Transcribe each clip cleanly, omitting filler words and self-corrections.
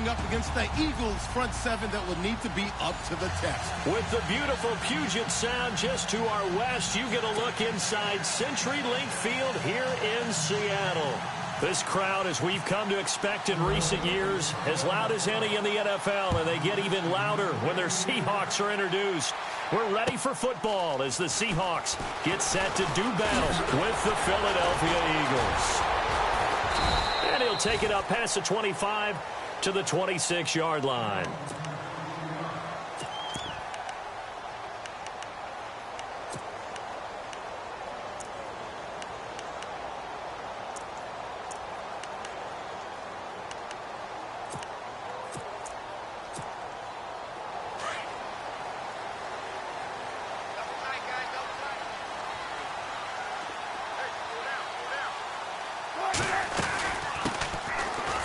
going up against the Eagles front seven that will need to be up to the test. With the beautiful Puget Sound just to our west, you get a look inside CenturyLink Field here in Seattle. This crowd, as we've come to expect in recent years, as loud as any in the NFL, and they get even louder when their Seahawks are introduced. We're ready for football as the Seahawks get set to do battle with the Philadelphia Eagles. And he'll take it up past the 25 to the 26-yard line.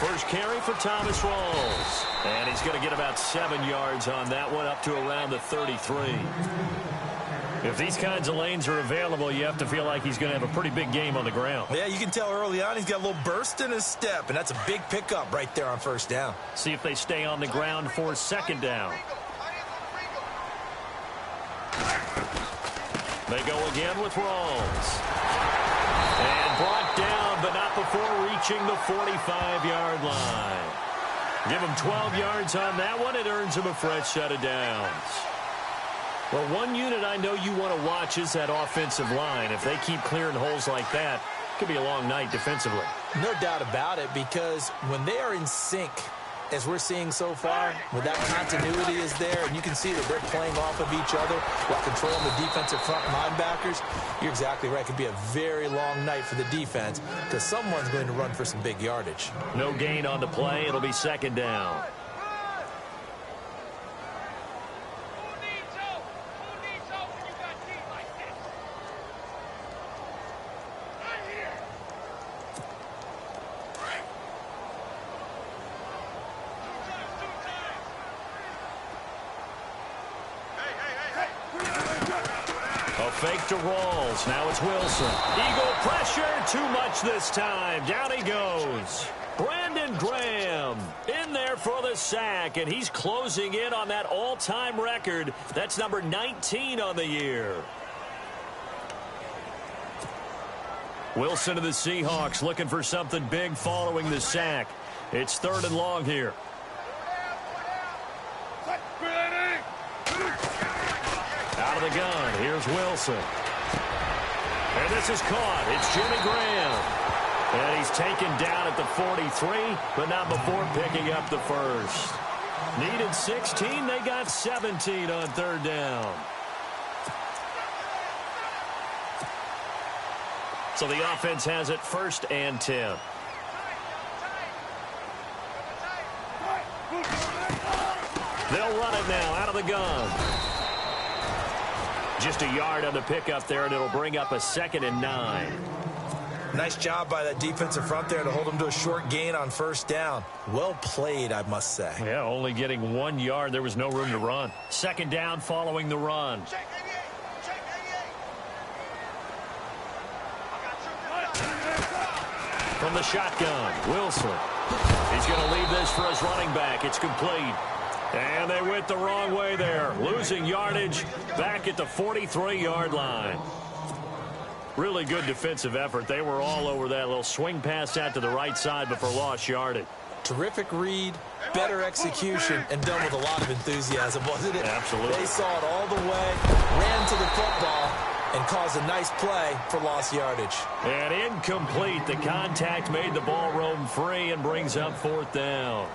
First carry for Thomas Rawls. And he's going to get about 7 yards on that one, up to around the 33. If these kinds of lanes are available, you have to feel like he's going to have a pretty big game on the ground. Yeah, you can tell early on he's got a little burst in his step, and that's a big pickup right there on first down. See if they stay on the ground for second down. They go again with Rawls. And brought down, but not before reaching the 45-yard line. Give him 12 yards on that one. It earns him a fresh set of downs. Well, one unit I know you want to watch is that offensive line. If they keep clearing holes like that, it could be a long night defensively. No doubt about it, because when they are in sync, as we're seeing so far, when that continuity is there, and you can see that they're playing off of each other while controlling the defensive front linebackers, you're exactly right. It could be a very long night for the defense because someone's going to run for some big yardage. No gain on the play. It'll be second down. Fake to Rawls. Now it's Wilson. Eagle pressure. Too much this time. Down he goes. Brandon Graham in there for the sack, and he's closing in on that all-time record. That's number 19 on the year. Wilson to the Seahawks looking for something big following the sack. It's 3rd and long here. Out of the gun, here's Wilson. And this is caught. It's Jimmy Graham. And he's taken down at the 43, but not before picking up the first. Needed 16, they got 17 on 3rd down. So the offense has it 1st and 10. They'll run it now out of the gun. Just a yard on the pickup there, and it'll bring up a 2nd and 9. Nice job by that defensive front there to hold them to a short gain on 1st down. Well played, I must say. Yeah, only getting 1 yard. There was no room to run. 2nd down following the run. From the shotgun, Wilson. He's going to leave this for his running back. It's complete. And they went the wrong way there. Losing yardage back at the 43-yard line. Really good defensive effort. They were all over that little swing pass out to the right side before lost yardage. Terrific read, better execution, and done with a lot of enthusiasm, wasn't it? Absolutely. They saw it all the way, ran to the football, and caused a nice play for lost yardage. And incomplete. The contact made the ball roam free and brings up 4th down.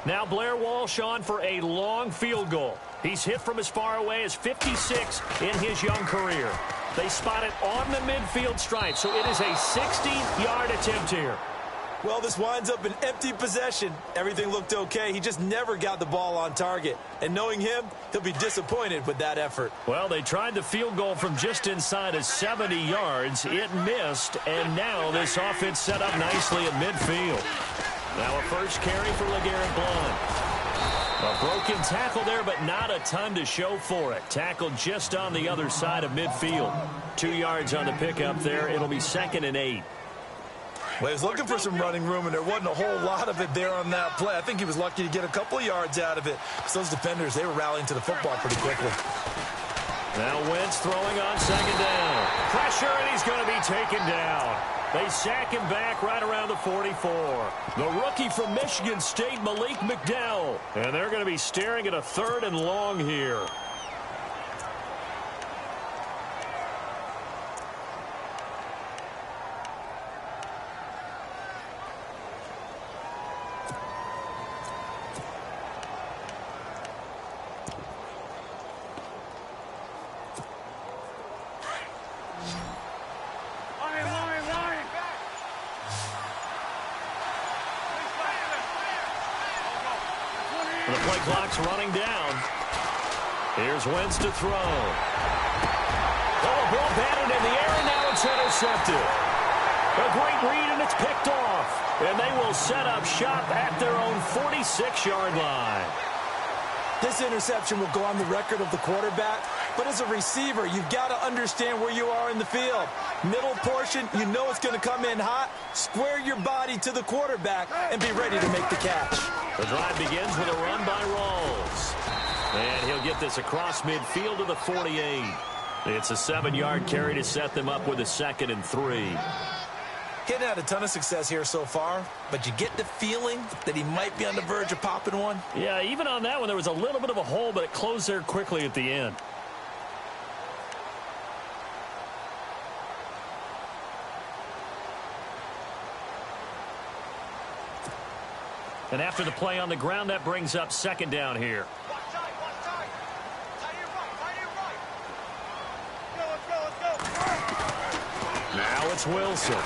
Now Blair Walsh on for a long field goal. He's hit from as far away as 56 in his young career. They spot it on the midfield stripe, so it is a 60-yard attempt here. Well, this winds up an empty possession. Everything looked okay. He just never got the ball on target. And knowing him, he'll be disappointed with that effort. Well, they tried the field goal from just inside of 70 yards. It missed, and now this offense set up nicely at midfield. Now a first carry for LeGarrette Blount. A broken tackle there, but not a ton to show for it. Tackled just on the other side of midfield. 2 yards on the pickup there. It'll be 2nd and 8. Well, he was looking for some running room, and there wasn't a whole lot of it there on that play. I think he was lucky to get a couple of yards out of it, because those defenders, they were rallying to the football pretty quickly. Now Wentz throwing on 2nd down. Pressure, and he's going to be taken down. They sack him back right around the 44. The rookie from Michigan State, Malik McDowell. And they're going to be staring at a 3rd and long here. The play clock's running down. Here's Wentz to throw. Oh, a ball batted in the air, and now it's intercepted. A great read, and it's picked off. And they will set up shop at their own 46-yard line. This interception will go on the record of the quarterback, but as a receiver, you've got to understand where you are in the field. Middle portion, you know it's going to come in hot. Square your body to the quarterback and be ready to make the catch. The drive begins with a run by Rawls. And he'll get this across midfield to the 48. It's a 7-yard carry to set them up with a 2nd and 3. He hadn't had a ton of success here so far, but you get the feeling that he might be on the verge of popping one. Yeah, even on that one, there was a little bit of a hole, but it closed there quickly at the end. And after the play on the ground, that brings up 2nd down here. Now it's Wilson.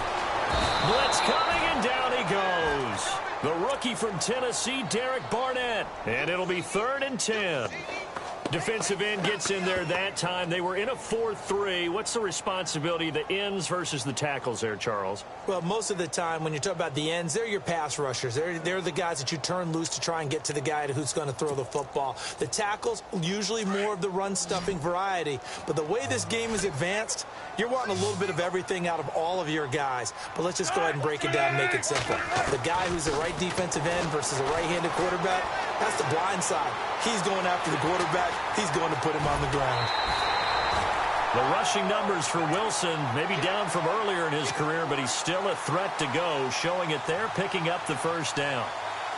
Blitz coming, and down he goes. The rookie from Tennessee, Derek Barnett. And it'll be 3rd and 10. Defensive end gets in there that time. They were in a 4-3. What's the responsibility of the ends versus the tackles there, Charles? Well, most of the time when you talk about the ends, they're your pass rushers. They're the guys that you turn loose to try and get to the guy who's going to throw the football. The tackles, usually more of the run-stuffing variety. But the way this game is advanced, you're wanting a little bit of everything out of all of your guys. But let's just go ahead and break it down and make it simple. The guy who's the right defensive end versus a right-handed quarterback, that's the blind side. He's going after the quarterback. He's going to put him on the ground. The rushing numbers for Wilson maybe down from earlier in his career, but he's still a threat to go, showing it there, picking up the 1st down.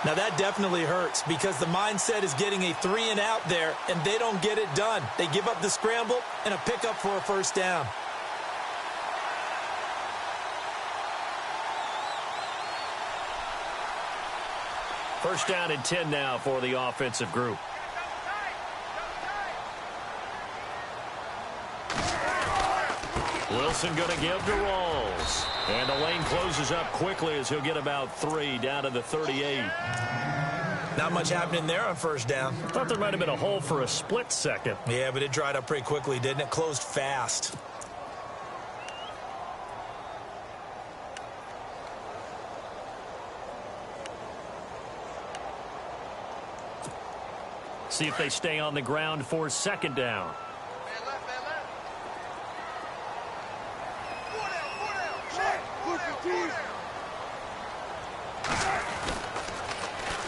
Now, that definitely hurts because the mindset is getting a 3-and-out there, and they don't get it done. They give up the scramble and a pickup for a 1st down. First down and 10 now for the offensive group. Wilson going to give to Rawls. And the lane closes up quickly as he'll get about 3 down to the 38. Not much happening there on 1st down. Thought there might have been a hole for a split second. Yeah, but it dried up pretty quickly, didn't it? Closed fast. See if they stay on the ground for 2nd down.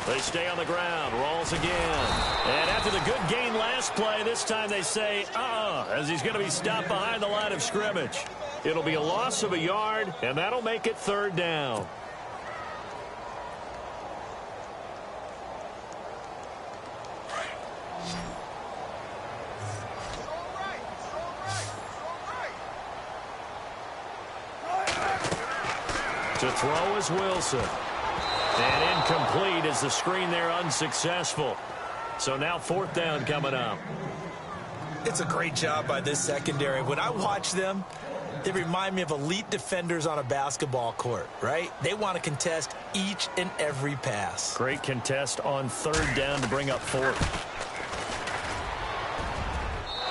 They stay on the ground. Rawls again. And after the good gain last play, this time they say, as he's going to be stopped behind the line of scrimmage. It'll be a loss of a yard, and that'll make it 3rd down. To throw is Wilson. And incomplete as the screen there unsuccessful. So now 4th down coming up. It's a great job by this secondary. When I watch them, they remind me of elite defenders on a basketball court, right? They want to contest each and every pass. Great contest on 3rd down to bring up 4th.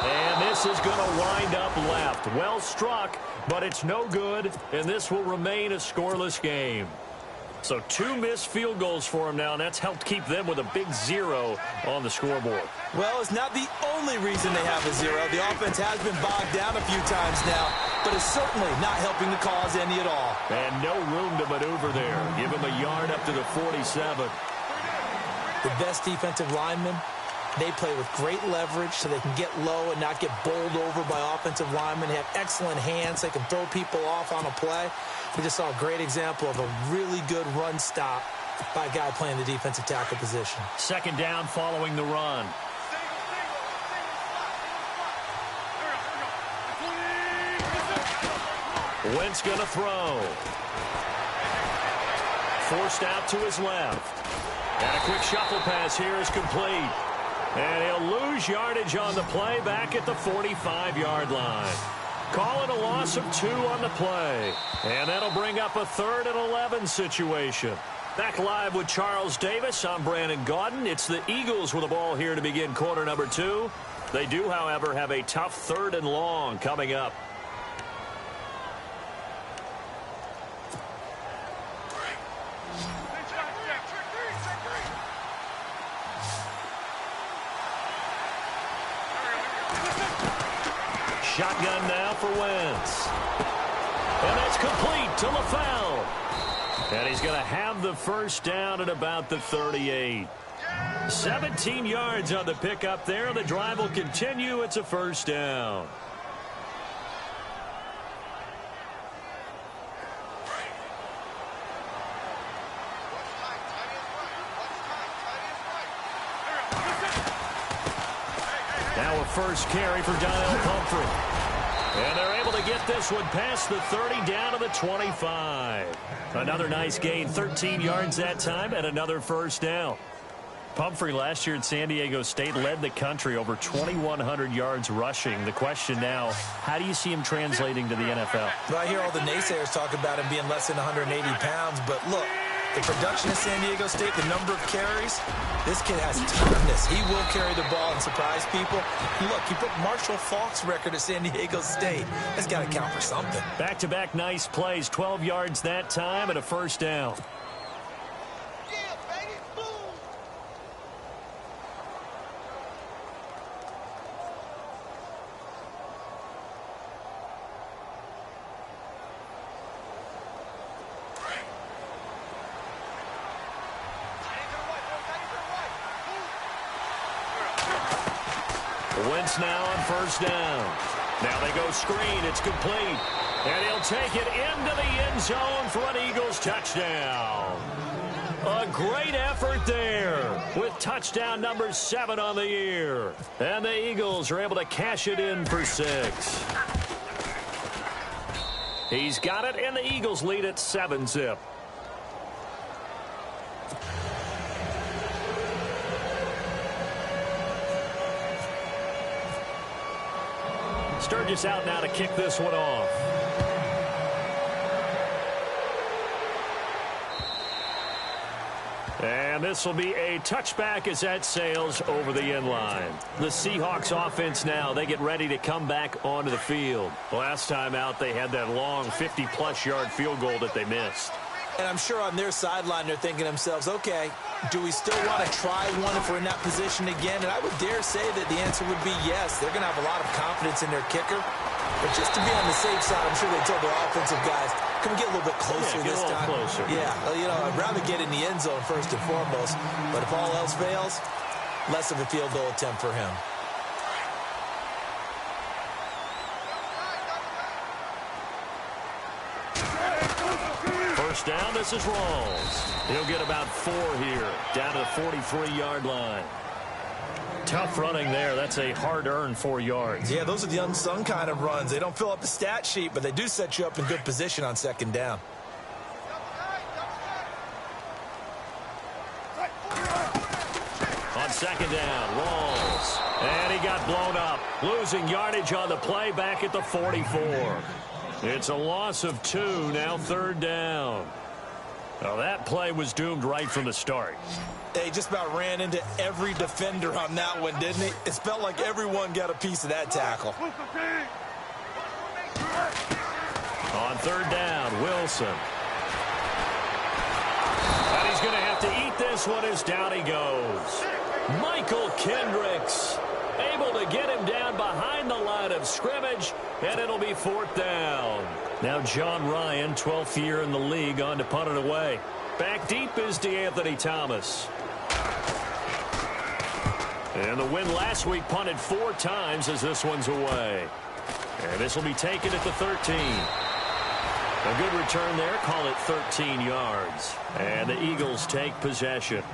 And this is going to wind up left. Well struck, but it's no good, and this will remain a scoreless game. So 2 missed field goals for him now, and that's helped keep them with a big 0 on the scoreboard. Well, it's not the only reason they have a 0. The offense has been bogged down a few times now, but it's certainly not helping the cause any at all. And no room to maneuver there. Give him a yard up to the 47. The best defensive linemen, they play with great leverage so they can get low and not get bowled over by offensive linemen. They have excellent hands. They can throw people off on a play. We just saw a great example of a really good run stop by a guy playing the defensive tackle position. Second down following the run. Wentz going to throw. Forced out to his left. And a quick shuffle pass here is complete. And he'll lose yardage on the play back at the 45-yard line. Call it a loss of 2 on the play. And that'll bring up a 3rd and 11 situation. Back live with Charles Davis. I'm Brandon Gaudin. It's the Eagles with the ball here to begin quarter number 2. They do, however, have a tough 3rd and long coming up. Shotgun now for Wentz. And it's complete to LaFell. And he's going to have the first down at about the 38. 17 yards on the pickup there. The drive will continue. It's a first down. Now a first carry for Donnell Pumphrey. And they're able to get this one past the 30 down to the 25. Another nice gain, 13 yards that time, and another first down. Pumphrey last year at San Diego State led the country over 2,100 yards rushing. The question now, how do you see him translating to the NFL? Well, I hear all the naysayers talk about him being less than 180 pounds, but look, the production at San Diego State, the number of carries, this kid has toughness. He will carry the ball and surprise people. Look, he put Marshall Faulk's record at San Diego State. That's got to count for something. Back-to-back nice plays, 12 yards that time and a first down. Wentz now on first down. Now they go screen. It's complete. And he'll take it into the end zone for an Eagles touchdown. A great effort there with touchdown number 7 on the year. And the Eagles are able to cash it in for 6. He's got it, and the Eagles lead at 7-zip. Sturgis out now to kick this one off. And this will be a touchback as that sails over the end line. The Seahawks offense now, they get ready to come back onto the field. Last time out, they had that long 50-plus yard field goal that they missed. And I'm sure on their sideline they're thinking to themselves, okay, do we still want to try one if we're in that position again? And I would dare say that the answer would be yes. They're going to have a lot of confidence in their kicker. But just to be on the safe side, I'm sure they told their offensive guys, can we get a little bit closer this time? Closer. Yeah, well, you know, I'd rather get in the end zone first and foremost. But if all else fails, less of a field goal attempt for him. First down, this is Rawls. He'll get about 4 here, down to the 43-yard line. Tough running there. That's a hard-earned 4 yards. Yeah, those are the unsung kind of runs. They don't fill up the stat sheet, but they do set you up in good position on second down. On second down, Rawls. And he got blown up. Losing yardage on the play back at the 44. It's a loss of 2, now third down. Now that play was doomed right from the start. They just about ran into every defender on that one, didn't he? It felt like everyone got a piece of that tackle. On third down, Wilson. He's going to have to eat this one as down he goes. Michael Kendricks able to get him down behind the line of scrimmage, and it'll be 4th down. Now John Ryan, 12th year in the league, on to punt it away. Back deep is DeAnthony Thomas. And the win last week punted 4 times as this one's away. And this will be taken at the 13. A good return there. Call it 13 yards. And the Eagles take possession.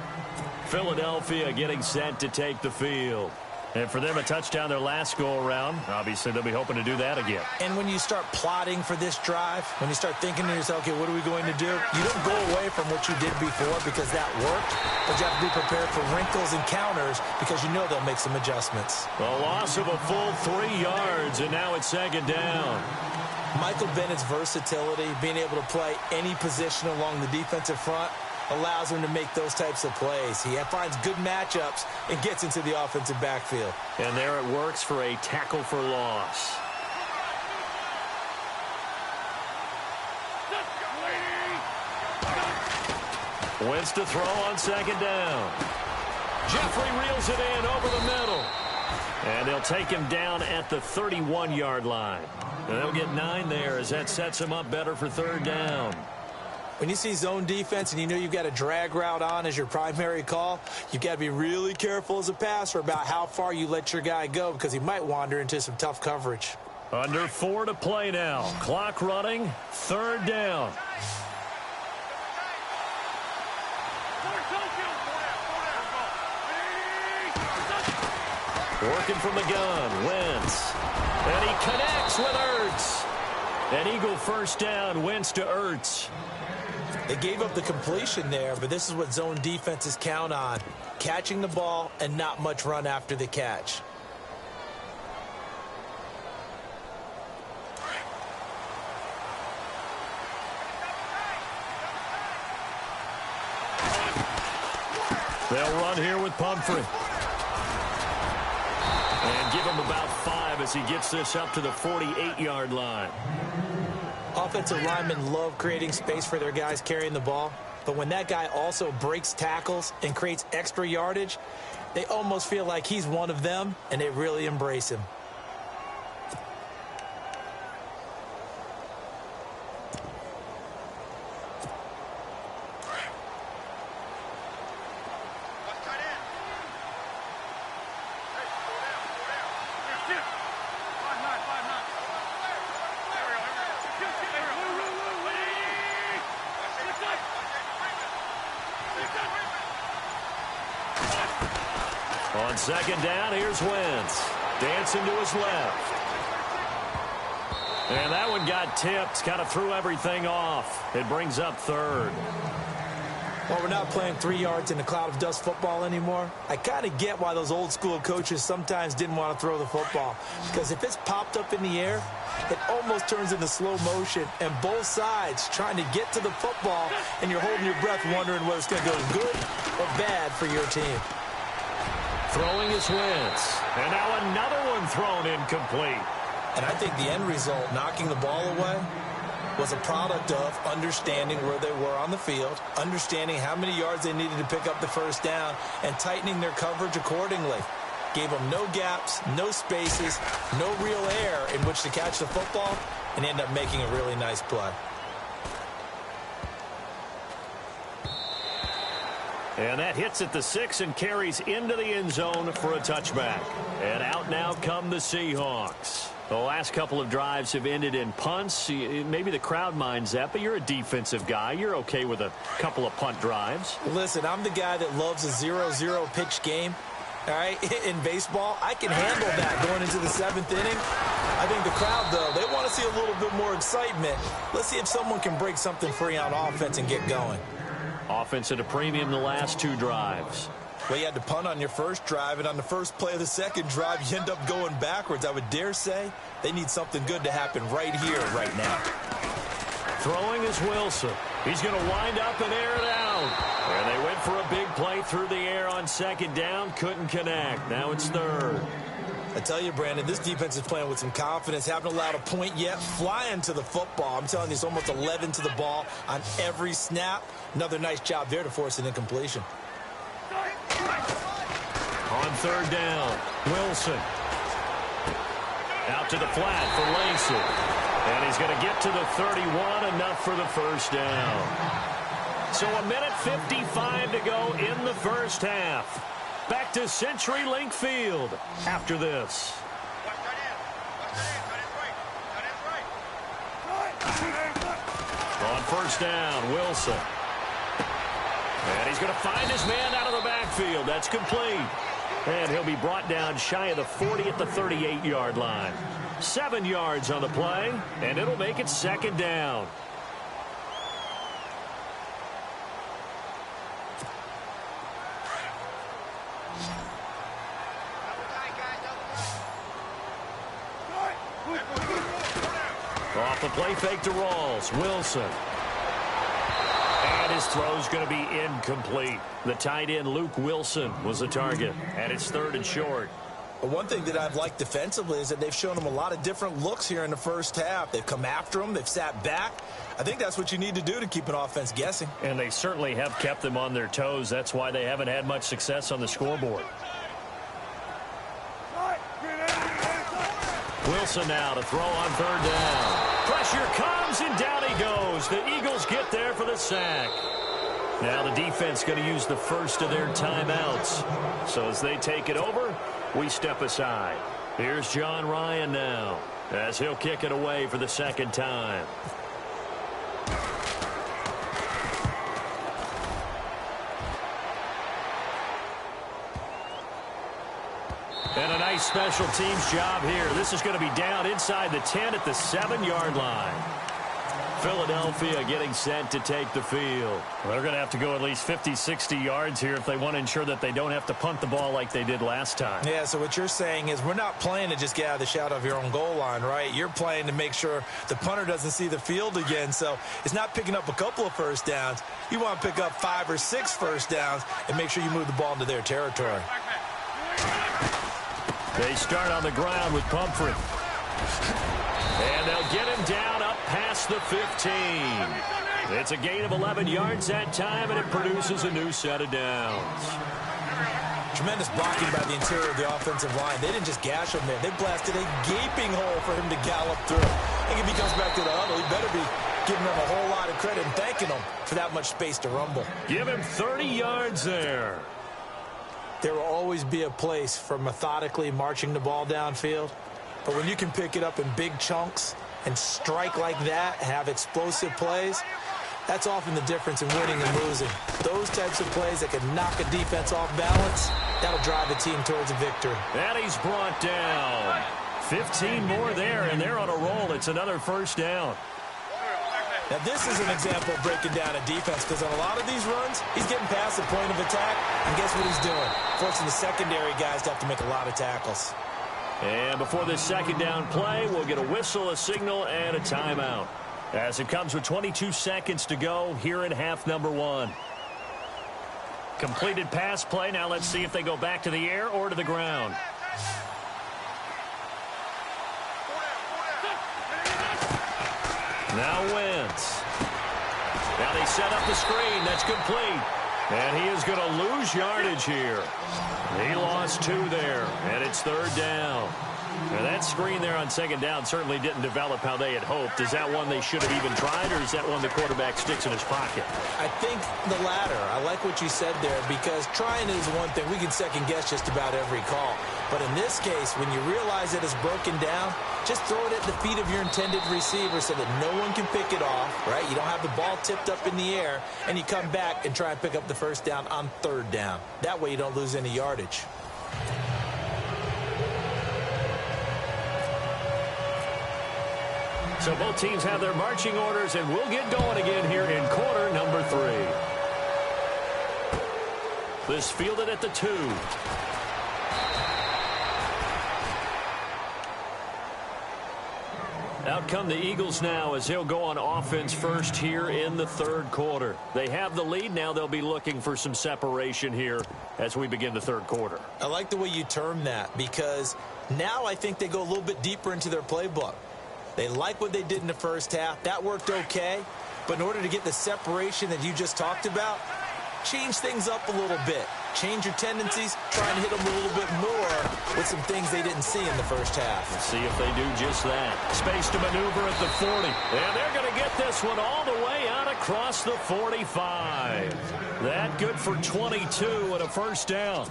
Philadelphia getting set to take the field. And for them, a touchdown their last go-around. Obviously, they'll be hoping to do that again. And when you start plotting for this drive, when you start thinking to yourself, okay, what are we going to do? You don't go away from what you did before because that worked, but you have to be prepared for wrinkles and counters because you know they'll make some adjustments. A loss of a full 3 yards, and now it's 2nd down. Michael Bennett's versatility, being able to play any position along the defensive front, allows him to make those types of plays. He finds good matchups and gets into the offensive backfield. And there it works for a tackle for loss. Wentz to throw on 2nd down. Jeffrey reels it in over the middle. And they'll take him down at the 31-yard line. And they'll get 9 there as that sets him up better for 3rd down. When you see zone defense and you know you've got a drag route on as your primary call, you've got to be really careful as a passer about how far you let your guy go because he might wander into some tough coverage. Under 4 to play now. Clock running. 3rd down. Working from the gun. Wentz. And he connects with Ertz. An Eagle 1st down. Wentz to Ertz. They gave up the completion there, but this is what zone defenses count on. Catching the ball and not much run after the catch. They'll run here with Pumphrey. And give him about 5 as he gets this up to the 48-yard line. Offensive linemen love creating space for their guys carrying the ball, but when that guy also breaks tackles and creates extra yardage, they almost feel like he's one of them, and they really embrace him. On 2nd down, here's Wentz. Dancing to his left. And that one got tipped. Kind of threw everything off. It brings up 3rd. Well, we're not playing 3 yards in a cloud of dust football anymore. I kind of get why those old school coaches sometimes didn't want to throw the football. Because if it's popped up in the air, it almost turns into slow motion. And both sides trying to get to the football, and you're holding your breath wondering whether it's going to go good or bad for your team. Throwing is Wentz. And now another one thrown incomplete. And I think the end result, knocking the ball away, was a product of understanding where they were on the field, understanding how many yards they needed to pick up the 1st down, and tightening their coverage accordingly. Gave them no gaps, no spaces, no real air in which to catch the football, and end up making a really nice play. And that hits at the 6 and carries into the end zone for a touchback. And out now come the Seahawks. The last couple of drives have ended in punts. Maybe the crowd minds that, but you're a defensive guy. You're okay with a couple of punt drives. Listen, I'm the guy that loves a 0-0 pitch game. All right, in baseball, I can handle that going into the 7th inning. I think the crowd, though, they want to see a little bit more excitement. Let's see if someone can break something free on offense and get going. Offense at a premium the last 2 drives. Well, you had to punt on your first drive, and on the first play of the second drive, you end up going backwards. I would dare say they need something good to happen right here, right now. Throwing is Wilson. He's going to wind up and air it out. And they went for a big play through the air on 2nd down. Couldn't connect. Now it's 3rd. I tell you, Brandon, this defense is playing with some confidence. Haven't allowed a point yet. Flying to the football. I'm telling you, it's almost 11 to the ball on every snap. Another nice job there to force an incompletion. On third down, Wilson. Out to the flat for Lacey. And he's going to get to the 31, enough for the first down. So 1:55 to go in the first half. Back to CenturyLink Field after this. On first down, Wilson. And he's going to find his man out of the backfield. That's complete. And he'll be brought down shy of the 40 at the 38-yard line. 7 yards on the play, and it'll make it second down. Off the play fake to Rawls. Wilson. And his throw's going to be incomplete. The tight end, Luke Wilson, was the target. And it's third and short. But one thing that I've liked defensively is that they've shown him a lot of different looks here in the first half. They've come after him. They've sat back. I think that's what you need to do to keep an offense guessing. And they certainly have kept them on their toes. That's why they haven't had much success on the scoreboard. Wilson now to throw on third down. Pressure comes, and down he goes. The Eagles get there for the sack. Now the defense going to use the first of their timeouts. So as they take it over, we step aside. Here's John Ryan now, as he'll kick it away for the second time. And a nice special teams job here. This is going to be down inside the 10 at the 7-yard line. Philadelphia getting set to take the field. Well, they're going to have to go at least 50, 60 yards here if they want to ensure that they don't have to punt the ball like they did last time. Yeah, so what you're saying is we're not playing to just get out of the shadow of your own goal line, right? You're playing to make sure the punter doesn't see the field again. So it's not picking up a couple of first downs. You want to pick up 5 or 6 first downs and make sure you move the ball into their territory. They start on the ground with Pumphrey. And they'll get him down up past the 15. It's a gain of 11 yards that time, and it produces a new set of downs. Tremendous blocking by the interior of the offensive line. They didn't just gash him there. They blasted a gaping hole for him to gallop through. I think if he comes back to the huddle, he better be giving them a whole lot of credit and thanking them for that much space to rumble. Give him 30 yards there. There will always be a place for methodically marching the ball downfield. But when you can pick it up in big chunks and strike like that, have explosive plays, that's often the difference in winning and losing. Those types of plays that can knock a defense off balance, that'll drive a team towards a victory. And he's brought down. 15 more there, and they're on a roll. It's another first down. Now, this is an example of breaking down a defense, because on a lot of these runs, he's getting past the point of attack, and guess what he's doing? Forcing the secondary guys to have to make a lot of tackles. And before this second down play, we'll get a whistle, a signal, and a timeout. As it comes with 22 seconds to go here in half number 1. Completed pass play. Now let's see if they go back to the air or to the ground. Now Wentz. Now they set up the screen. That's complete. And he is going to lose yardage here. He lost 2 there, and it's third down. Now that screen there on second down certainly didn't develop how they had hoped. Is that one they should have even tried, or is that one the quarterback sticks in his pocket? I think the latter. I like what you said there, because trying is one thing. We can second guess just about every call. But in this case, when you realize that it's broken down, just throw it at the feet of your intended receiver so that no one can pick it off, right? You don't have the ball tipped up in the air, and you come back and try and pick up the first down on third down. That way you don't lose any yardage. So both teams have their marching orders, and we'll get going again here in quarter number 3. This fielded at the 2. Out come the Eagles now as they'll go on offense first here in the third quarter. They have the lead. Now they'll be looking for some separation here as we begin the third quarter. I like the way you term that, because Now I think they go a little bit deeper into their playbook. They like what they did in the first half. That worked okay. But in order to get the separation that you just talked about, change things up a little bit. Change your tendencies, try and hit them a little bit more with some things they didn't see in the first half. Let's see if they do just that. Space to maneuver at the 40. And they're going to get this one all the way out across the 45. That good for 22 and a first down.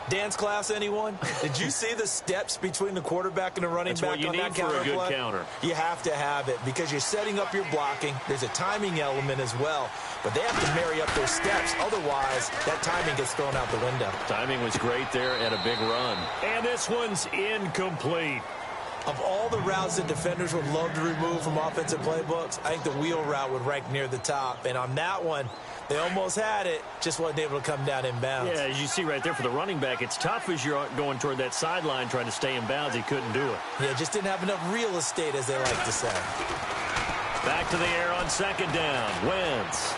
Dance class, anyone? Did you see the steps between the quarterback and the running back on that counter play? That's what you need for a good counter. You have to have it because you're setting up your blocking. There's a timing element as well. But they have to marry up their steps. Otherwise, that timing gets thrown out the window. Timing was great there and a big run. And this one's incomplete. Of all the routes that defenders would love to remove from offensive playbooks, I think the wheel route would rank near the top. And on that one, they almost had it, just wasn't able to come down in bounds. Yeah, as you see right there for the running back, it's tough as you're going toward that sideline trying to stay in bounds. He couldn't do it. Yeah, just didn't have enough real estate, as they like to say. Back to the air on second down. Wentz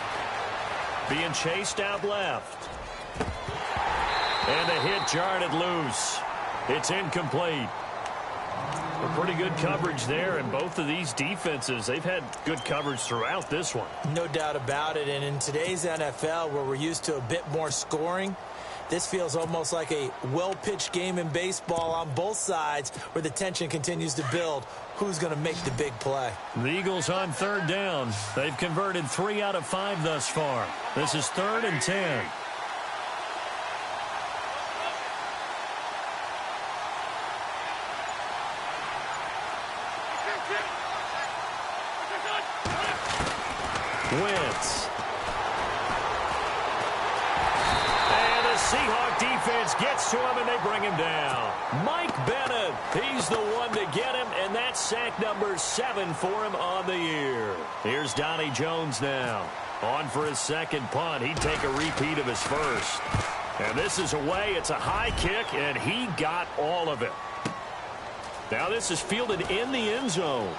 being chased out left. And a hit jarred it loose. It's incomplete. A pretty good coverage there, and both of these defenses, they've had good coverage throughout this one. No doubt about it, and in today's NFL, where we're used to a bit more scoring, this feels almost like a well-pitched game in baseball on both sides where the tension continues to build. Who's going to make the big play? The Eagles on third down. They've converted 3 out of 5 thus far. This is 3rd and 10. Wentz. And the Seahawk defense gets to him, and they bring him down. Mike Bennett, he's the one to get him, and that's sack number 7 for him on the year. Here's Donnie Jones now. On for his second punt. He'd take a repeat of his first. And this is away. It's a high kick, and he got all of it. Now this is fielded in the end zone.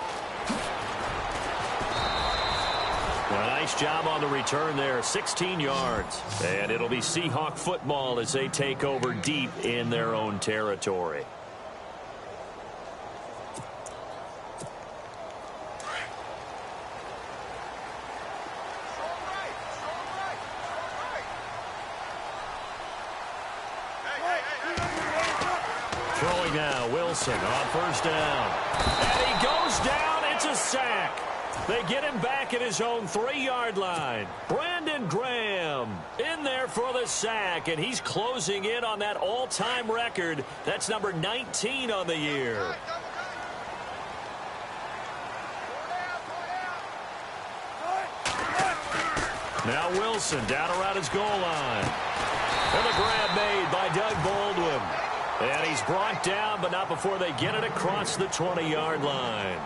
A nice job on the return there, 16 yards. And it'll be Seahawk football as they take over deep in their own territory. Throwing now, Wilson on first down. And he goes down. It's a sack. They get him back at his own 3-yard line. Brandon Graham in there for the sack, and he's closing in on that all-time record. That's number 19 on the year. Now Wilson down around his goal line. And the grab made by Doug Baldwin. And he's brought down, but not before they get it across the 20-yard line.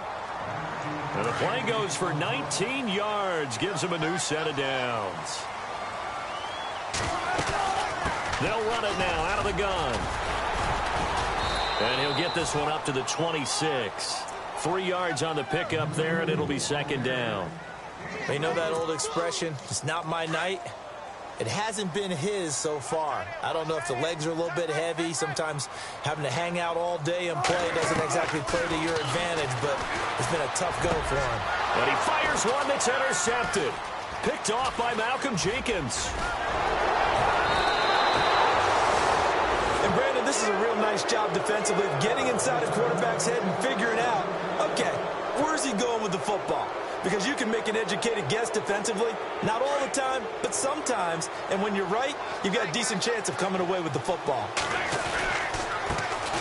And the play goes for 19 yards, gives him a new set of downs. They'll run it now out of the gun. And he'll get this one up to the 26. 3 yards on the pickup there, and it'll be second down. You know that old expression, it's not my night? It hasn't been his so far. I don't know if the legs are a little bit heavy. Sometimes having to hang out all day and play doesn't exactly play to your advantage, but it's been a tough go for him. And he fires one that's intercepted. Picked off by Malcolm Jenkins. And Brandon, this is a real nice job defensively of getting inside a quarterback's head and figuring out, okay, where's he going with the football? Because you can make an educated guess defensively. Not all the time, but sometimes. And when you're right, you've got a decent chance of coming away with the football.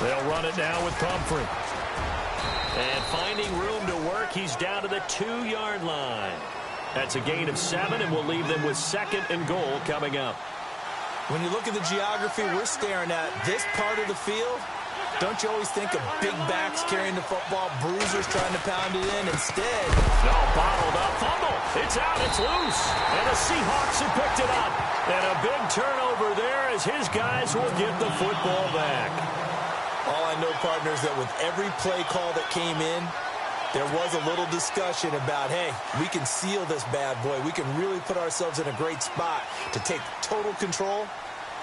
They'll run it now with Pumphrey. And finding room to work, he's down to the 2-yard line. That's a gain of 7, and we'll leave them with 2nd and goal coming up. When you look at the geography we're staring at, this part of the field, don't you always think of big backs carrying the football, bruisers trying to pound it in? Instead, no, bottled up, fumble. It's out, it's loose. And the Seahawks have picked it up. And a big turnover there as his guys will get the football back. All I know, partners, that with every play call that came in, there was a little discussion about, hey, we can seal this bad boy. We can really put ourselves in a great spot to take total control.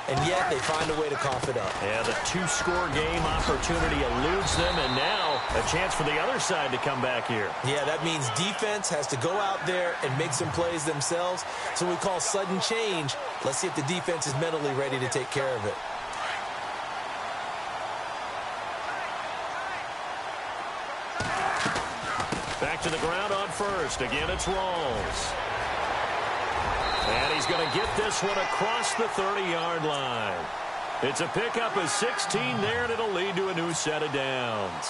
and yet they find a way to cough it up. Yeah, the two-score game opportunity eludes them, and now a chance for the other side to come back here. Yeah, that means defense has to go out there and make some plays themselves. So we call sudden change. Let's see if the defense is mentally ready to take care of it. Back to the ground on first. Again, it's Rawls. And he's going to get this one across the 30-yard line. It's a pickup of 16 there, and it'll lead to a new set of downs.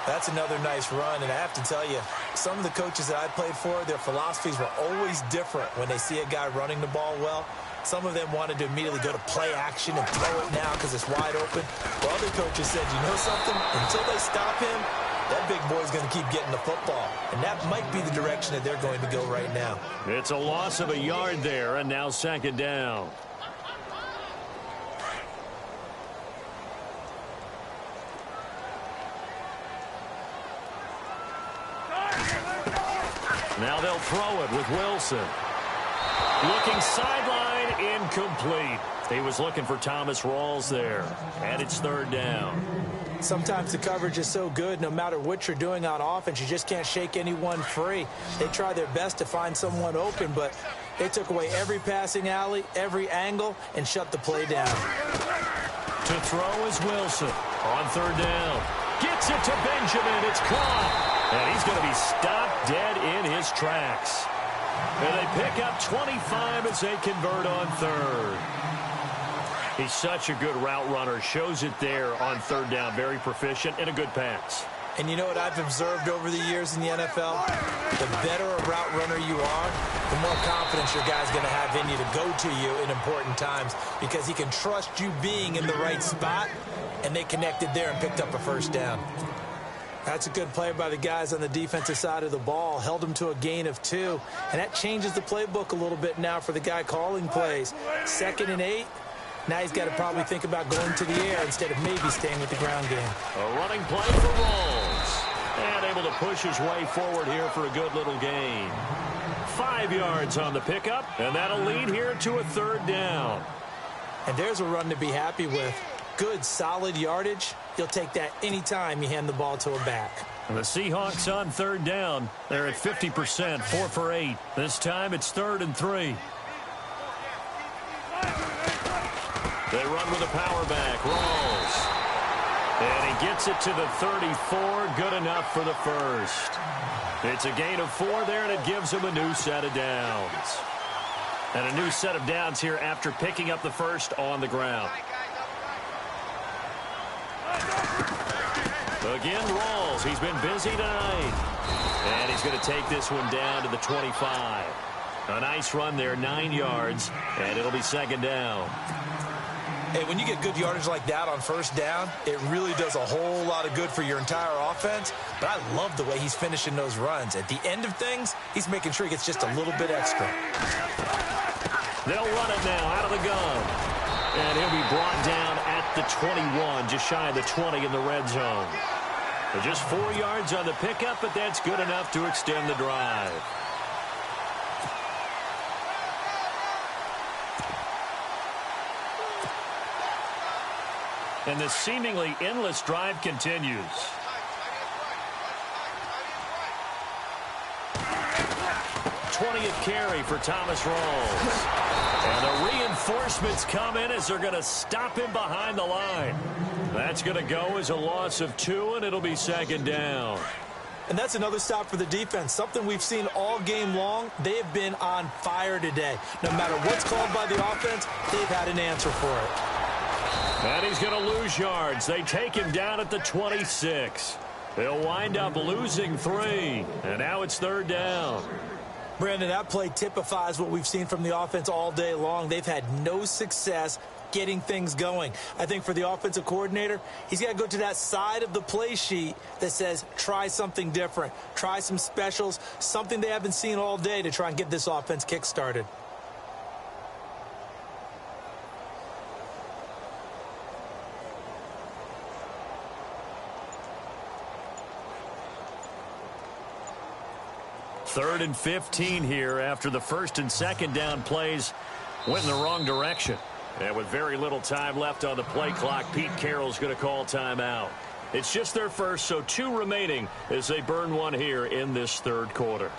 That's another nice run, and I have to tell you, some of the coaches that I played for, their philosophies were always different when they see a guy running the ball well. Some of them wanted to immediately go to play action and throw it now because it's wide open. While other coaches said, you know something? Until they stop him, that big boy's going to keep getting the football. And that might be the direction that they're going to go right now. It's a loss of a yard there, and now second down. Now they'll throw it with Wilson. Looking sideline, incomplete. He was looking for Thomas Rawls there. And it's third down. Sometimes the coverage is so good, no matter what you're doing on offense, you just can't shake anyone free. They try their best to find someone open, but they took away every passing alley, every angle, and shut the play down. To throw is Wilson on third down. Gets it to Benjamin. It's caught. And he's going to be stopped dead in his tracks. And they pick up 25 as they convert on third. He's such a good route runner. Shows it there on third down. Very proficient and a good pass. And you know what I've observed over the years in the NFL? The better a route runner you are, the more confidence your guy's going to have in you to go to you in important times because he can trust you being in the right spot, and they connected there and picked up a first down. That's a good play by the guys on the defensive side of the ball. Held him to a gain of 2, and that changes the playbook a little bit now for the guy calling plays. 2nd and 8. Now he's got to probably think about going to the air instead of maybe staying with the ground game. A running play for Rawls. And able to push his way forward here for a good little gain. 5 yards on the pickup, and that'll lead here to a third down. And there's a run to be happy with. Good, solid yardage. You'll take that anytime you hand the ball to a back. And the Seahawks on third down. They're at 50%, 4 for 8. This time it's 3rd and 3. They run with a power back, Rawls. And he gets it to the 34, good enough for the first. It's a gain of 4 there, and it gives him a new set of downs. And a new set of downs here after picking up the first on the ground. Again, Rawls. He's been busy tonight. And he's going to take this one down to the 25. A nice run there, 9 yards, and it'll be second down. Hey, when you get good yardage like that on first down, it really does a whole lot of good for your entire offense. But I love the way he's finishing those runs. At the end of things, he's making sure he gets just a little bit extra. They'll run it now out of the gun. And he'll be brought down at the 21, just shy of the 20 in the red zone. But just 4 yards on the pickup, but that's good enough to extend the drive. And the seemingly endless drive continues. '20th carry for Thomas Rawls. And the reinforcements come in as they're going to stop him behind the line. That's going to go as a loss of 2, and it'll be second down. And that's another stop for the defense. Something we've seen all game long. They have been on fire today. No matter what's called by the offense, they've had an answer for it. And he's going to lose yards. They take him down at the 26. They'll wind up losing 3. And now it's third down. Brandon, that play typifies what we've seen from the offense all day long. They've had no success getting things going. I think for the offensive coordinator, he's got to go to that side of the play sheet that says try something different. Try some specials, something they haven't seen all day to try and get this offense kick-started. Third and 15 here after the first and second down plays went in the wrong direction. And with very little time left on the play clock, Pete Carroll's going to call timeout. It's just their first, so 2 remaining as they burn one here in this third quarter.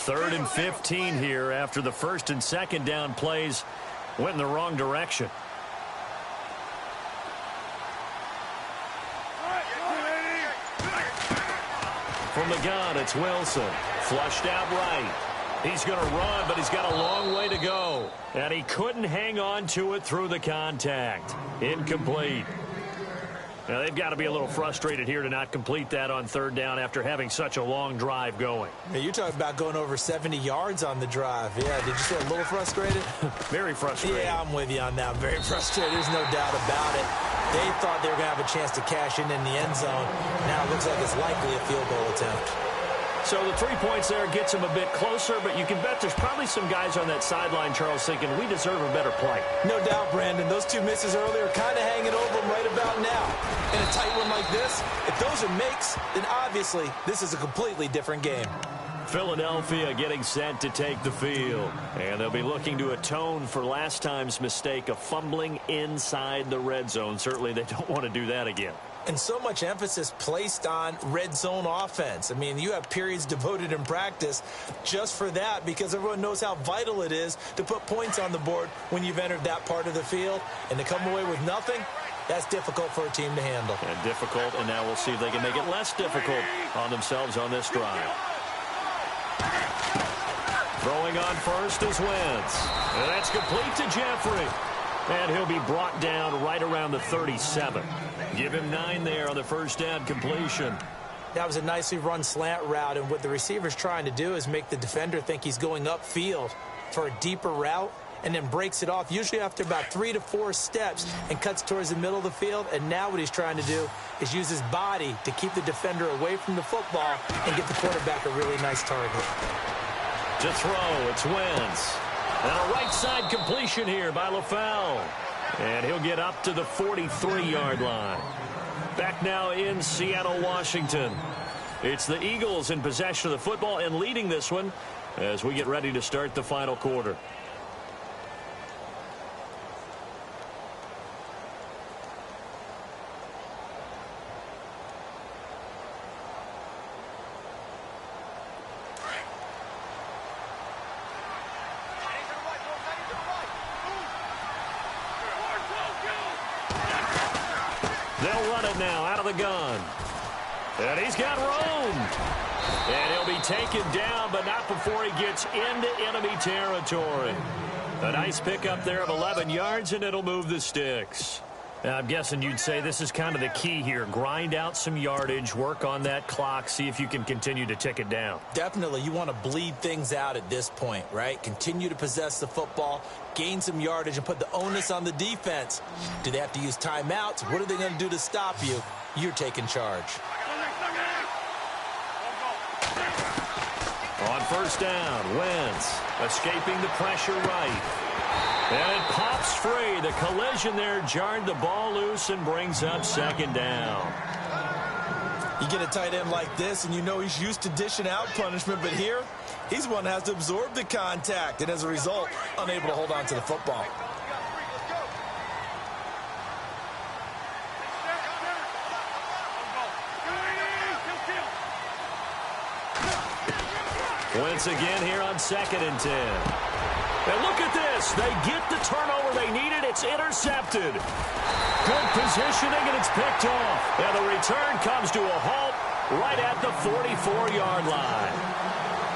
Third and 15 here after the first and second down plays went in the wrong direction. From the gun, it's Wilson. Flushed out right. He's going to run, but he's got a long way to go. And he couldn't hang on to it through the contact. Incomplete. Now, they've got to be a little frustrated here to not complete that on third down after having such a long drive going. Hey, you're talking about going over 70 yards on the drive. Yeah, did you say a little frustrated? Very frustrated. Yeah, I'm with you on that. Very frustrated. There's no doubt about it. They thought they were going to have a chance to cash in the end zone. Now it looks like it's likely a field goal attempt. So the 3 points there gets them a bit closer, but you can bet there's probably some guys on that sideline, Charles, thinking we deserve a better play. No doubt, Brandon. Those 2 misses earlier are kind of hanging over them right about now. In a tight one like this, if those are makes, then obviously this is a completely different game. Philadelphia getting set to take the field. And they'll be looking to atone for last time's mistake of fumbling inside the red zone. Certainly they don't want to do that again. And so much emphasis placed on red zone offense. I mean, you have periods devoted in practice just for that because everyone knows how vital it is to put points on the board when you've entered that part of the field. And to come away with nothing, that's difficult for a team to handle. And difficult, and now we'll see if they can make it less difficult on themselves on this drive. Throwing on first is Wentz. And that's complete to Jeffrey. And he'll be brought down right around the 37. Give him 9 there on the first down completion. That was a nicely run slant route, and what the receiver's trying to do is make the defender think he's going upfield for a deeper route and then breaks it off, usually after about 3 to 4 steps, and cuts towards the middle of the field. And now what he's trying to do is use his body to keep the defender away from the football and get the quarterback a really nice target. To throw, it's Wentz. And a right side completion here by LaFell. And he'll get up to the 43-yard line. Back now in Seattle, Washington. It's the Eagles in possession of the football and leading this one as we get ready to start the final quarter. They'll run it now out of the gun. And he's got room. And he'll be taken down, but not before he gets into enemy territory. A nice pickup there of 11 yards, and it'll move the sticks. I'm guessing you'd say this is kind of the key here. Grind out some yardage, work on that clock, see if you can continue to tick it down. Definitely. You want to bleed things out at this point, right? Continue to possess the football, gain some yardage, and put the onus on the defense. Do they have to use timeouts? What are they going to do to stop you? You're taking charge. On first down, Wentz escaping the pressure right. And it pops free. The collision there jarred the ball loose and brings up second down. You get a tight end like this, and you know he's used to dishing out punishment, but here, he's one that has to absorb the contact, and as a result, unable to hold on to the football. Wentz again here on 2nd and 10. And look at this. They get the turnover they needed. It's intercepted. Good positioning, and it's picked off. And the return comes to a halt right at the 44-yard line.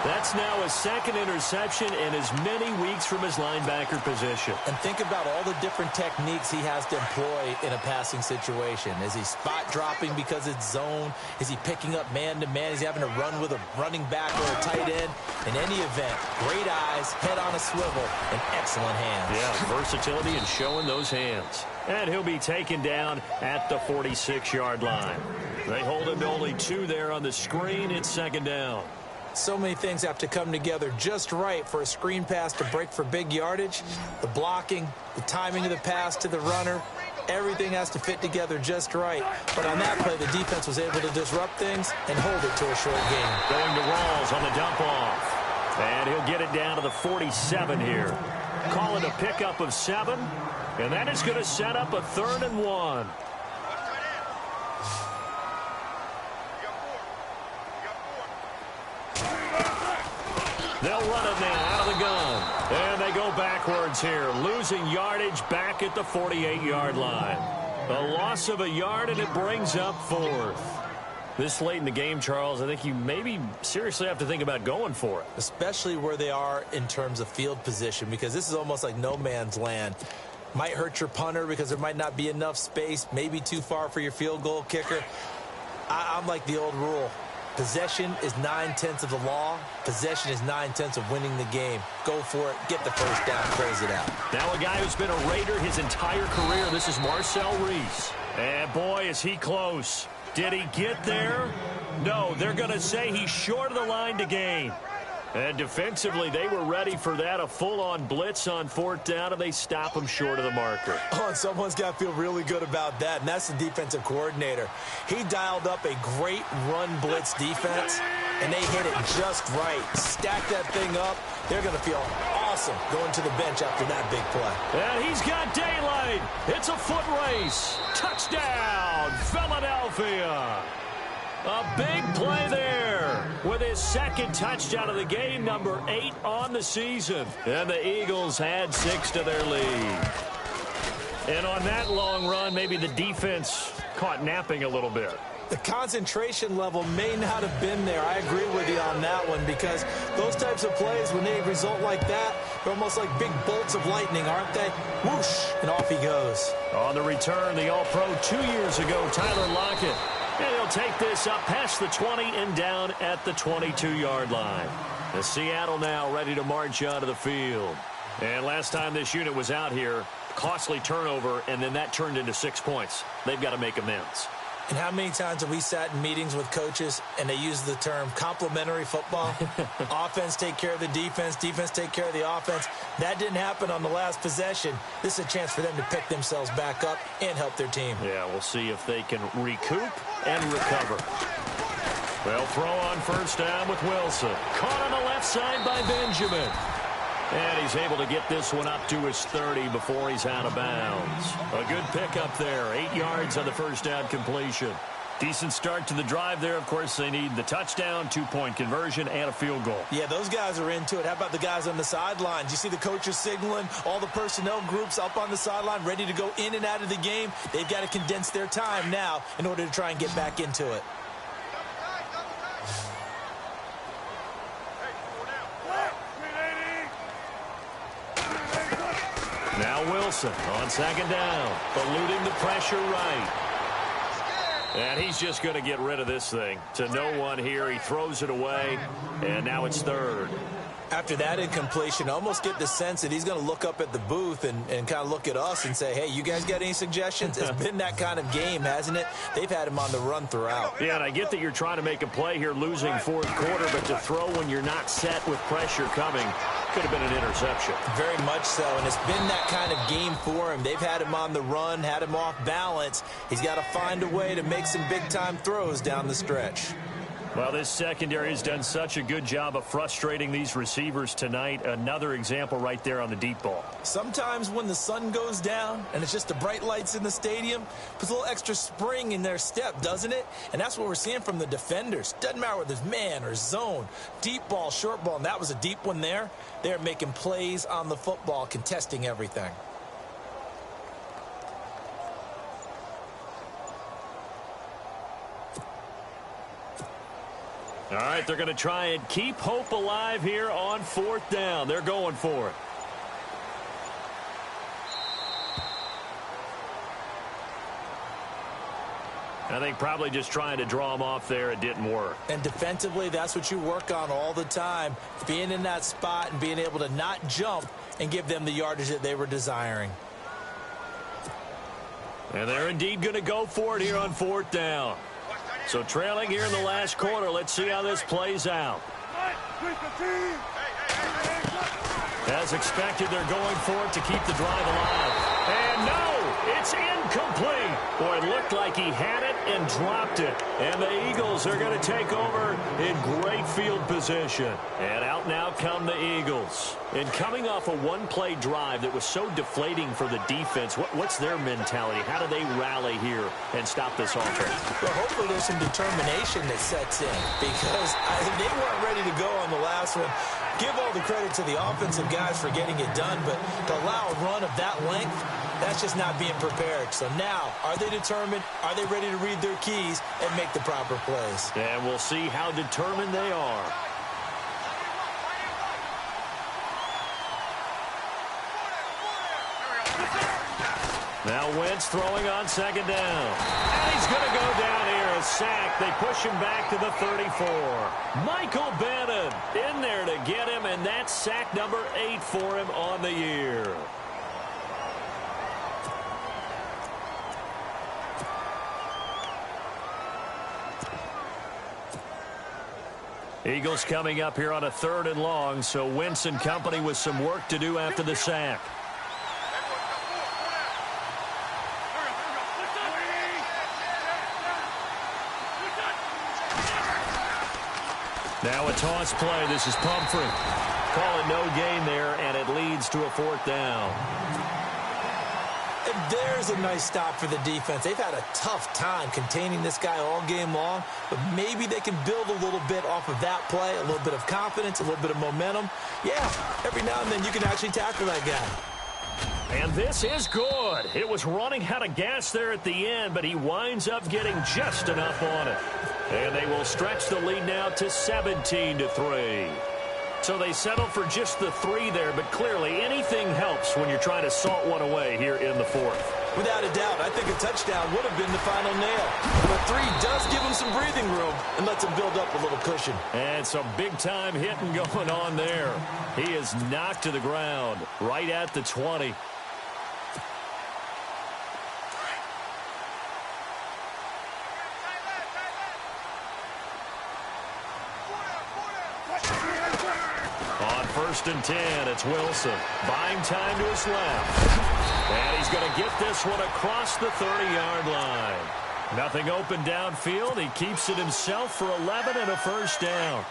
That's now his second interception in as many weeks from his linebacker position. And think about all the different techniques he has to employ in a passing situation. Is he spot dropping because it's zone? Is he picking up man-to-man? Is he having to run with a running back or a tight end? In any event, great eyes, head on a swivel, and excellent hands. Yeah, versatility and showing those hands. And he'll be taken down at the 46-yard line. They hold him to only 2 there on the screen. It's second down. So many things have to come together just right for a screen pass to break for big yardage. The blocking, the timing of the pass to the runner, everything has to fit together just right. But on that play, the defense was able to disrupt things and hold it to a short gain. Going to Rawls on the dump-off. And he'll get it down to the 47 here. Call it a pickup of 7. And that is going to set up a 3rd and 1. They'll run it now out of the gun. And they go backwards here, losing yardage back at the 48-yard line. A loss of a yard, and it brings up 4th. This late in the game, Charles, I think you maybe seriously have to think about going for it. Especially where they are in terms of field position, because this is almost like no man's land. Might hurt your punter because there might not be enough space, maybe too far for your field goal kicker. I'm like the old rule. Possession is 9/10 of the law. Possession is 9/10 of winning the game. Go for it. Get the first down. Close it out. Now a guy who's been a Raider his entire career. This is Marcel Reese. And boy, is he close. Did he get there? No, they're going to say he's short of the line to gain. And defensively, they were ready for that, a full-on blitz on 4th down, and they stop him short of the marker. Oh, and someone's got to feel really good about that, and that's the defensive coordinator. He dialed up a great run blitz defense, and they hit it just right. Stack that thing up. They're going to feel awesome going to the bench after that big play. And he's got daylight. It's a foot race. Touchdown, Philadelphia. A big play there with his second touchdown of the game, number 8 on the season. And the Eagles had 6 to their lead. And on that long run, maybe the defense caught napping a little bit. The concentration level may not have been there. I agree with you on that one, because those types of plays, when they result like that, they're almost like big bolts of lightning, aren't they? Whoosh, and off he goes. On the return, the All-Pro 2 years ago, Tyler Lockett. And he'll take this up past the 20 and down at the 22-yard line. The Seattle now ready to march onto the field. And last time this unit was out here, costly turnover, and then that turned into 6 points. They've got to make amends. And how many times have we sat in meetings with coaches and they use the term complementary football? Offense take care of the defense, defense take care of the offense. That didn't happen on the last possession. This is a chance for them to pick themselves back up and help their team. Yeah, we'll see if they can recoup and recover. They'll throw on first down with Wilson. Caught on the left side by Benjamin. And he's able to get this one up to his 30 before he's out of bounds. A good pickup there. 8 yards on the first down completion. Decent start to the drive there. Of course, they need the touchdown, 2-point conversion, and a field goal. Yeah, those guys are into it. How about the guys on the sidelines? You see the coaches signaling, all the personnel groups up on the sideline ready to go in and out of the game. They've got to condense their time now in order to try and get back into it. Now Wilson on second down, eluding the pressure right. And he's just going to get rid of this thing to no one here. He throws it away, and now it's 3rd. After that incompletion, I almost get the sense that he's going to look up at the booth and kind of look at us and say, hey, you guys got any suggestions? It's been that kind of game, hasn't it? They've had him on the run throughout. Yeah, and I get that you're trying to make a play here, losing 4th quarter, but to throw when you're not set with pressure coming could have been an interception. Very much so, and it's been that kind of game for him. They've had him on the run, had him off balance. He's got to find a way to make some big-time throws down the stretch. Well, this secondary has done such a good job of frustrating these receivers tonight. Another example right there on the deep ball. Sometimes when the sun goes down and it's just the bright lights in the stadium, puts a little extra spring in their step, doesn't it? And that's what we're seeing from the defenders. Doesn't matter whether it's man or zone, deep ball, short ball, and that was a deep one there. They're making plays on the football, contesting everything. All right, they're going to try and keep hope alive here on 4th down. They're going for it. I think probably just trying to draw them off there. It didn't work. And defensively, that's what you work on all the time. Being in that spot and being able to not jump and give them the yardage that they were desiring. And they're indeed going to go for it here on 4th down. So trailing here in the last quarter. Let's see how this plays out. As expected, they're going for it to keep the drive alive. And no, it's incomplete. Boy, it looked like he had it and dropped it. And the Eagles are going to take over in great field position. And out now come the Eagles. And coming off a one-play drive that was so deflating for the defense, what's their mentality? How do they rally here and stop this offense? Well, hopefully there's some determination that sets in because they weren't ready to go on the last one. Give all the credit to the offensive guys for getting it done, but to allow a run of that length, that's just not being prepared. So now, are they determined? Are they ready to read their keys and make the proper plays? And we'll see how determined they are. Now Wentz throwing on 2nd down. And he's going to go down here. A sack. They push him back to the 34. Michael Bennett in there to get him, and that's sack number 8 for him on the year. Eagles coming up here on a 3rd and long, so Wentz and company with some work to do after the sack. Now a toss play. This is Pumphrey. Calling no gain there, and it leads to a 4th down. And there's a nice stop for the defense. They've had a tough time containing this guy all game long, but maybe they can build a little bit off of that play, a little bit of confidence, a little bit of momentum. Yeah, every now and then you can actually tackle that guy. And this is good. It was running out of gas there at the end, but he winds up getting just enough on it. And they will stretch the lead now to 17-3. So they settle for just the 3 there, but clearly anything helps when you're trying to salt one away here in the 4th. Without a doubt, I think a touchdown would have been the final nail. But 3 does give him some breathing room and lets him build up a little cushion. And some big-time hitting going on there. He is knocked to the ground right at the 20. On 1st and 10, it's Wilson. Buying time to his left. And he's going to get this one across the 30-yard line. Nothing open downfield. He keeps it himself for 11 and a 1st down.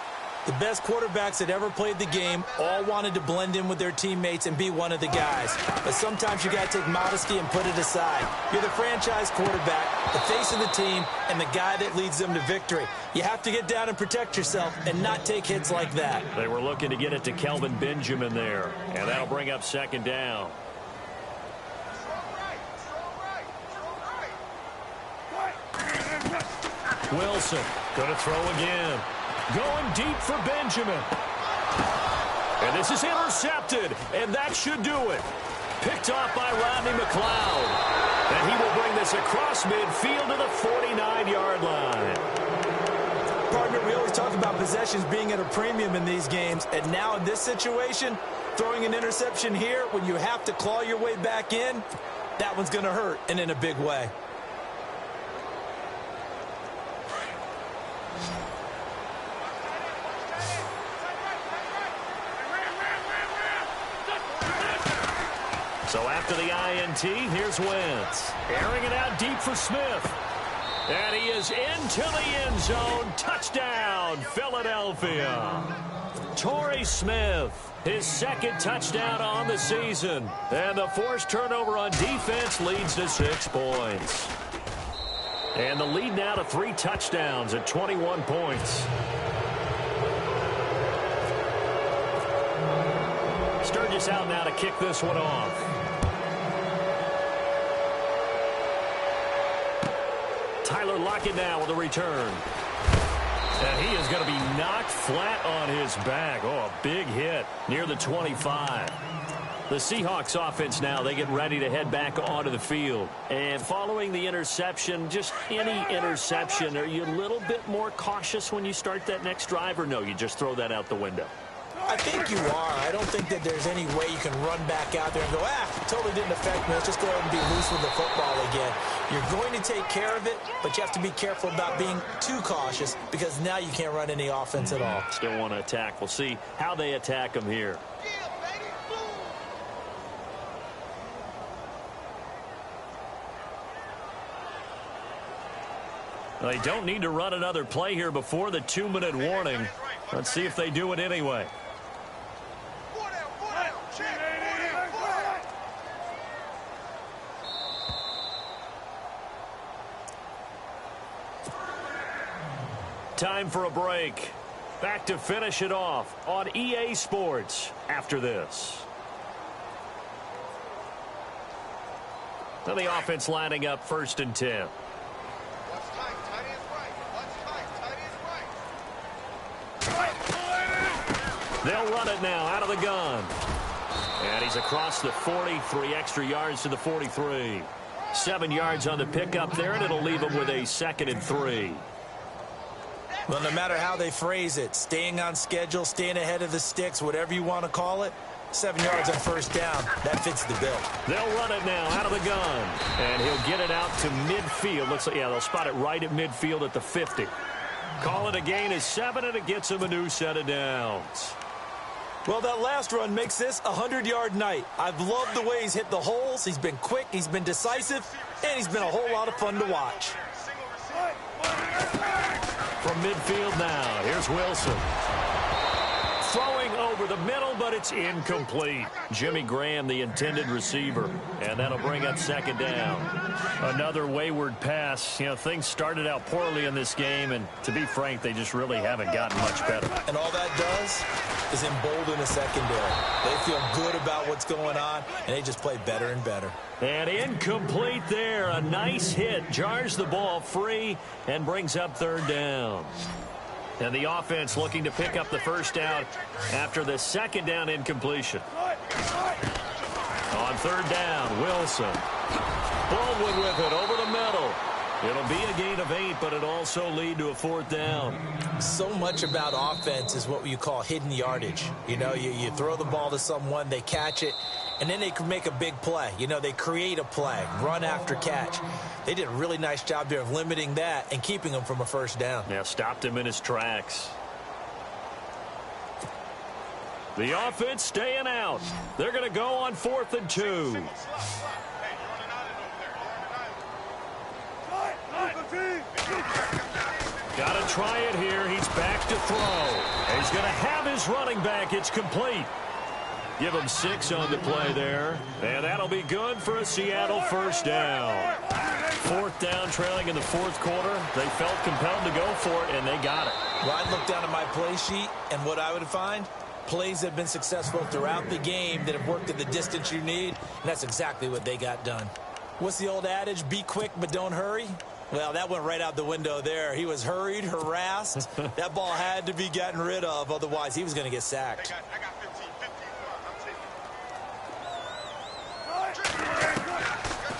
The best quarterbacks that ever played the game all wanted to blend in with their teammates and be one of the guys. But sometimes you got to take modesty and put it aside. You're the franchise quarterback, the face of the team, and the guy that leads them to victory. You have to get down and protect yourself and not take hits like that. They were looking to get it to Kelvin Benjamin there, and that'll bring up 2nd down. Wilson going to throw again. Going deep for Benjamin. And this is intercepted, and that should do it. Picked off by Rodney McLeod. And he will bring this across midfield to the 49-yard line. Partner, we always talk about possessions being at a premium in these games, and now in this situation, throwing an interception here when you have to claw your way back in, that one's going to hurt, and in a big way. So after the INT, here's Wentz. Airing it out deep for Smith. And he is into the end zone. Touchdown, Philadelphia. Torrey Smith, his 2nd touchdown on the season. And the forced turnover on defense leads to 6 points. And the lead now to 3 touchdowns at 21 points. Sturgis out now to kick this one off. Tyler Lockett now with a return. And he is going to be knocked flat on his back. Oh, a big hit near the 25. The Seahawks offense now, they get ready to head back onto the field. And following the interception, just any interception, are you a little bit more cautious when you start that next drive, or no, you just throw that out the window? I think you are. I don't think that there's any way you can run back out there and go, totally didn't affect me. Let's just go ahead and be loose with the football again. You're going to take care of it, but you have to be careful about being too cautious because now you can't run any offense at all. Still want to attack. We'll see how they attack them here. They don't need to run another play here before the 2-minute warning. Let's see if they do it anyway. Time for a break. Back to finish it off on EA Sports after this. Now the offense lining up 1st and 10. They'll run it now out of the gun. And he's across the 40, 3 extra yards to the 43. 7 yards on the pickup there, and it'll leave him with a 2nd and 3. Well, no matter how they phrase it, staying on schedule, staying ahead of the sticks, whatever you want to call it, 7 yards on 1st down. That fits the bill. They'll run it now out of the gun. And he'll get it out to midfield. Looks like, they'll spot it right at midfield at the 50. Call it a gain of 7, and it gets him a new set of downs. Well, that last run makes this a 100-yard night. I've loved the way he's hit the holes. He's been quick, he's been decisive, and he's been a whole lot of fun to watch. From midfield now, here's Wilson. Throwing over the middle, but it's incomplete. Jimmy Graham, the intended receiver, and that'll bring up 2nd down. Another wayward pass. Things started out poorly in this game, and to be frank, they just really haven't gotten much better. And all that does is embolden a secondary. They feel good about what's going on, and they just play better and better. And incomplete there. A nice hit. Jars the ball free and brings up 3rd down. And the offense looking to pick up the 1st down after the 2nd down incompletion. On 3rd down, Wilson. Baldwin with it over the middle. It'll be a gain of 8, but it'll also lead to a 4th down. So much about offense is what you call hidden yardage. You throw the ball to someone, they catch it, and then they can make a big play. They create a play, run after catch. They did a really nice job there of limiting that and keeping him from a 1st down. Yeah, stopped him in his tracks. The offense staying out. They're going to go on 4th and 2. Got to try it here. He's back to throw. He's going to have his running back. It's complete. Give him 6 on the play there. And that'll be good for a Seattle 1st down. 4th down, trailing in the 4th quarter. They felt compelled to go for it, and they got it. Well, I'd look down at my play sheet, and what I would find, plays have been successful throughout the game that have worked at the distance you need, and that's exactly what they got done. What's the old adage? Be quick, but don't hurry. Well, that went right out the window there. He was hurried, harassed. That ball had to be gotten rid of, otherwise he was going to get sacked.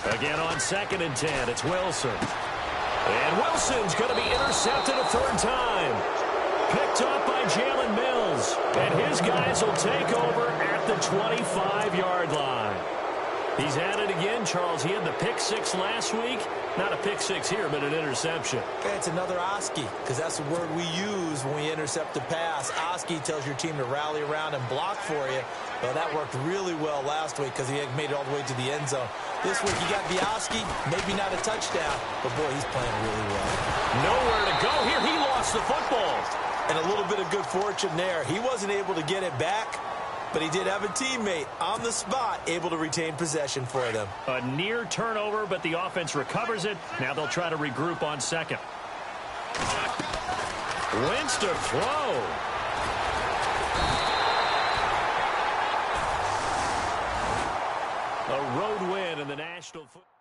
Again on 2nd and 10, it's Wilson. And Wilson's going to be intercepted a 3rd time. Picked up by Jalen Mills. And his guys will take over at the 25-yard line. He's at it again, Charles. He had the pick 6 last week. Not a pick 6 here, but an interception. Okay, it's another Oski, because that's the word we use when we intercept a pass. Oski tells your team to rally around and block for you. Well, that worked really well last week because he had made it all the way to the end zone. This week, you got the Oski, maybe not a touchdown, but boy, he's playing really well. Nowhere to go here. He lost the football. And a little bit of good fortune there. He wasn't able to get it back, but he did have a teammate on the spot able to retain possession for them. A near turnover, but the offense recovers it. Now they'll try to regroup on 2nd. Wentz to throw. A road win in the National Football.